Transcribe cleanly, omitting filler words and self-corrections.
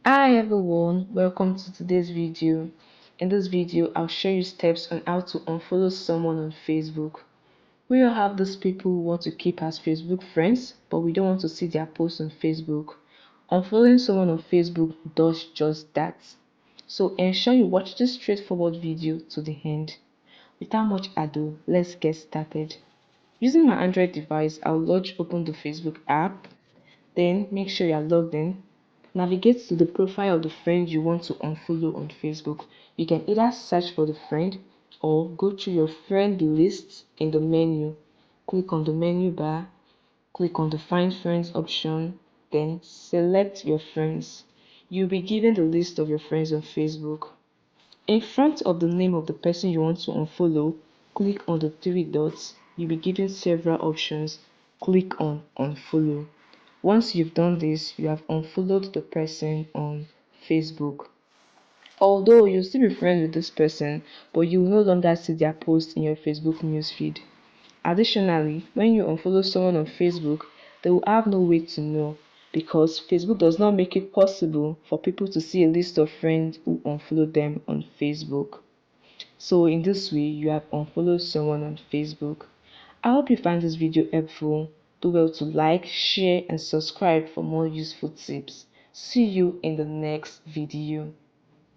Hi everyone, welcome to today's video. In this video, I'll show you steps on how to unfollow someone on Facebook. We all have those people who want to keep as Facebook friends, but we don't want to see their posts on Facebook. Unfollowing someone on Facebook does just that. So ensure you watch this straightforward video to the end. Without much ado, let's get started. Using my Android device, I'll open the Facebook app. Then make sure you are logged in. Navigate to the profile of the friend you want to unfollow on Facebook. You can either search for the friend or go through your friend list in the menu. Click on the menu bar, click on the Find Friends option, then select your friends. You'll be given the list of your friends on Facebook. In front of the name of the person you want to unfollow, click on the three dots. You'll be given several options. Click on Unfollow. Once you've done this, you have unfollowed the person on Facebook. Although you'll still be friends with this person, but you will no longer see their posts in your Facebook newsfeed. Additionally, when you unfollow someone on Facebook, they will have no way to know because Facebook does not make it possible for people to see a list of friends who unfollowed them on Facebook. So in this way, you have unfollowed someone on Facebook. I hope you find this video helpful. Do well to like, share and subscribe for more useful tips. See you in the next video.